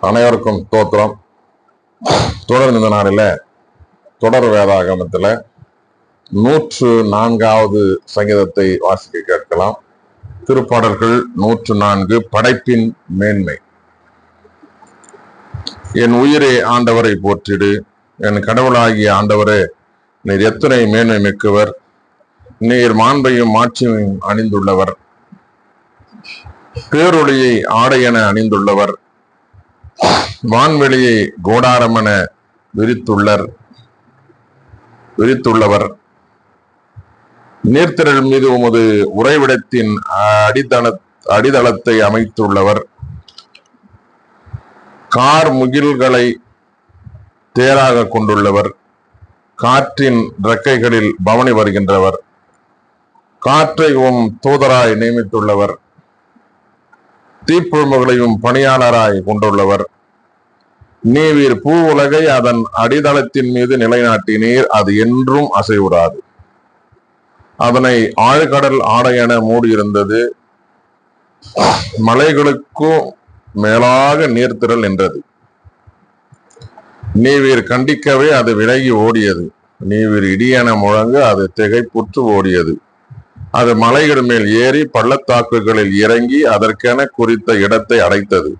அனைவருக்கும் தோத்திரம். தொடர்ந்து இந்த நாளில தொடர் வேதாகமத்துல 104வது சங்கீதத்தை வாசிக்க கேட்கலாம். திருப்பாடல்கள் 104. படைப்பின் மேன்மை. என் உயிரே ஆண்டவரை போற்றிடு, என் கடவுளாகிய ஆண்டவரே, நீர் எத்தனை மேன்மை மிக்கவர். நீர் மாண்பையும் மாட்சியையும் அணிந்துள்ளவர், பேரொளியை ஆடையென அணிந்துள்ளவர், வான்வெளியை கோடாரமென விரித்துள்ளவர், நீர்த்திரள் மீது உமது உறைவிடத்தின் அடித்தளத்தை அமைத்துள்ளவர், கார் முகில்களை தேராக கொண்டுள்ளவர், காற்றின் இறக்கைகளில் பவனி வருகின்றவர், காற்றை தூதராய் நியமித்துள்ளவர், தீப்புழும்புகளையும் பணியாளராய் கொண்டுள்ளவர், நீர் பூ உலகை அதன் அடித்தளத்தின் மீது நிலைநாட்டினீர், அது என்றும் அசைவுறாது. அதனை ஆழ்கடல் ஆடையென மூடியிருந்தது, மலைகளுக்கும் மேலாக நீர்த்திரள் என்றது. நீர் கண்டிக்கவே அது விலகி ஓடியது, நீர் இடியென முழங்க அது திகைப்புற்று ஓடியது. அது மலைகள் மேல் ஏறி பள்ளத்தாக்குகளில் இறங்கி அதற்கென குறித்த இடத்தை அடைத்தது.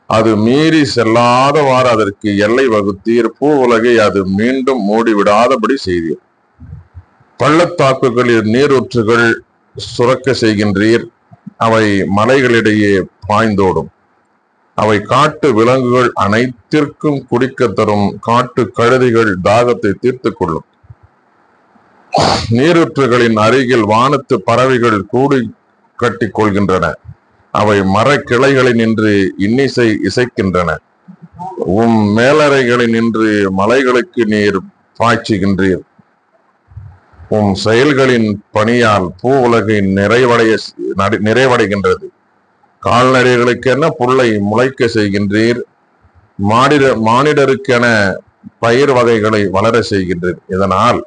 அது மீறி செல்லாதவாறு அதற்கு எல்லை வகுத்தீர், பூ உலகை அது மீண்டும் மூடிவிடாதபடி செய்தீர். பள்ளத்தாக்குகளில் நீரூற்றுகள் சுரக்க செய்கின்றீர், அவை மலைகளிடையே பாய்ந்தோடும். அவை காட்டு விலங்குகள் அனைத்திற்கும் குடிக்க தரும், காட்டு கழுதைகள் தாகத்தை தீர்த்து கொள்ளும். நீரூற்றுகளின் அருகில் வானத்து பறவைகள் கூடு கட்டி கொள்கின்றன, அவை மர கிளைகளில் நின்று இன்னிசை இசைக்கின்றன. மேலறைகளில் நின்று மலைகளுக்கு நீர் பாய்ச்சுகின்றீர். செயல்களின் பணியால் பூ உலகை நிறைவடைகின்றது. கால்நடைகளுக்கென புல்லை முளைக்க செய்கின்றீர், மானிடருக்கென பயிர் வகைகளை வளர செய்கின்றீர். இதனால்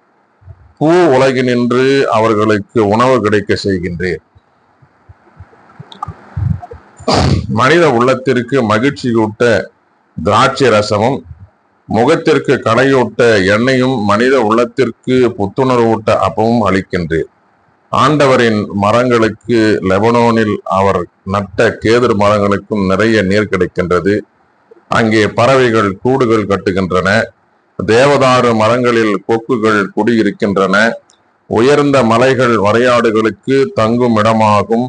பூ உலகினின்று அவர்களுக்கு உணவு கிடைக்க செய்கின்றீர். மனித உள்ளத்திற்கு மகிழ்ச்சியூட்ட திராட்சை ரசமும், முகத்திற்கு களையூட்ட எண்ணெயும், மனித உள்ளத்திற்கு புத்துணர்வூட்ட அப்பமும் அளிக்கின்றீர். ஆண்டவரின் மரங்களுக்கு, லெபனோனில் அவர் நட்ட கேதுர் மரங்களுக்கும் நிறைய நீர் கிடைக்கின்றது. அங்கே பறவைகள் கூடுகள் கட்டுகின்றன. தேவதாரு மரங்களில் கொக்குகள் குடியிருக்கின்றன. உயர்ந்த மலைகள் வரையாடுகளுக்கு தங்கும் இடமாகும்,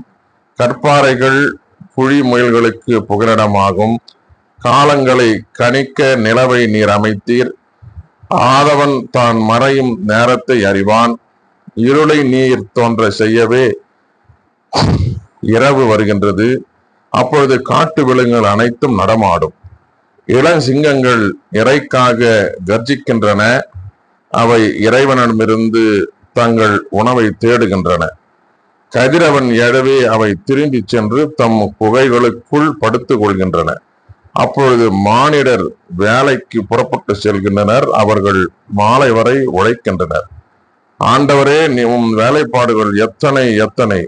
கற்பாறைகள் புழி முயல்களுக்கு புகலிடமாகும். காலங்களை கணிக்க நிலவை நீர் அமைத்தீர், ஆதவன் தான் மறையும் நேரத்தை அறிவான். இருளை நீர் தோன்ற செய்யவே இரவு வருகின்றது, அப்பொழுது காட்டு விலங்குகள் அனைத்தும் நடமாடும். இளஞ்சிங்கங்கள் இறைக்காக கர்ஜிக்கின்றன, அவை இறைவனிடமிருந்து தங்கள் உணவை தேடுகின்றன. கதிரவன் எழவே அவை திரும்பி சென்று தம் குகைகளுக்குள் படுத்துக் கொள்கின்றன. அப்பொழுது மானிடர் வேலைக்கு புறப்பட்டு செல்கின்றனர், அவர்கள் மாலை வரை உழைக்கின்றனர். ஆண்டவரே, உம் வேலைப்பாடுகள் எத்தனை எத்தனை,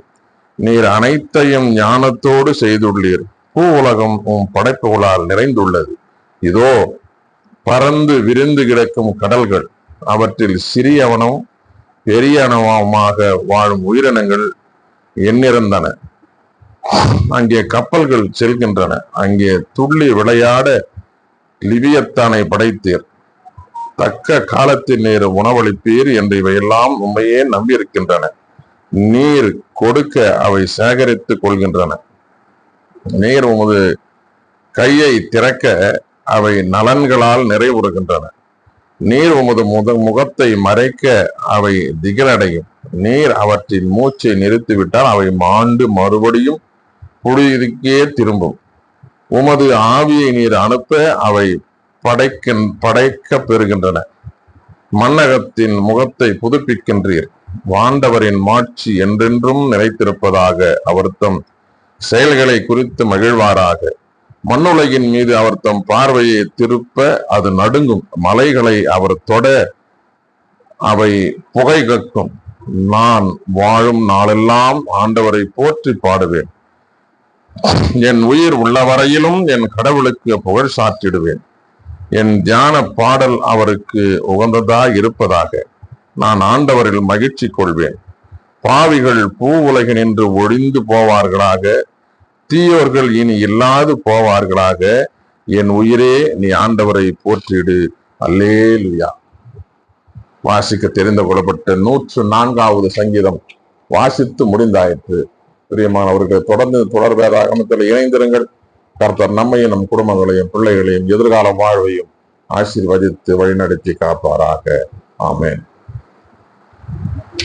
நீர் அனைத்தையும் ஞானத்தோடு செய்துள்ளீர். பூ உலகம் உம் படைப்புகளால் நிறைந்துள்ளது. இதோ பறந்து விரிந்து கிடக்கும் கடல்கள், அவற்றில் சிறியவனும் பெரியவனமாக வாழும் உயிரினங்கள் எண்ணிறந்தன. அங்கே கப்பல்கள் செல்கின்றன, அங்கே துள்ளி விளையாட லிபியத்தானை படைத்தீர். தக்க காலத்தில் நீர் உணவளிப்பீர் என்று இவையெல்லாம் உண்மையே நம்பியிருக்கின்றன. நீர் கொடுக்க அவை சேகரித்து கொள்கின்றன. நீர் உமது கையை திறக்க அவை நலன்களால் நிறைவுறுகின்றன. நீர் உமது முகத்தை மறைக்க அவை திகிலடையும். நீர் அவற்றின் மூச்சை நிறுத்திவிட்டால் அவை மாண்டு மறுபடியும் புழுதிக்கே திரும்பும். உமது ஆவியை நீர் அனுப்ப அவை படைக்க பெறுகின்றன. மன்னகத்தின் முகத்தை புதுப்பிக்கின்றீர். வாண்டவரின் மாட்சி என்றென்றும் நிலைத்திருப்பதாக. அவர் தம் செயல்களை குறித்து மகிழ்வாராக. மண்ணுலகின் மீது அவர் தம் பார்வையை திருப்ப அது நடுங்கும். மலைகளை அவர் தொட அவை புகை கக்கும். நான் வாழும் நாளெல்லாம் ஆண்டவரை போற்றி பாடுவேன். என் உயிர் உள்ளவரையிலும் என் கடவுளுக்கு புகழ் சாற்றிடுவேன். என் தியான பாடல் அவருக்கு உகந்ததா இருப்பதாக. நான் ஆண்டவரில் மகிழ்ச்சி கொள்வேன். பாவிகள் பூ உலகினின்று ஒழிந்து போவார்களாக, தீயோர்கள் இனி இல்லாது போவார்களாக. என் உயிரே நீ ஆண்டவரை போற்றிடு. அல்லேலுயா. வாசிக்க தெரிந்து கொள்ளப்பட்ட 104வது சங்கீதம் வாசித்து முடிந்தாயிற்று. பிரியமானவர்கள், தொடர்ந்து தொடர் வேதாகமத்தில் இணைந்திருங்கள். கர்த்தர் நம்மையும் நம் குடும்பங்களையும் பிள்ளைகளையும் எதிர்கால வாழ்வையும் ஆசீர்வதித்து வழிநடத்தி காப்பாராக. ஆமென்.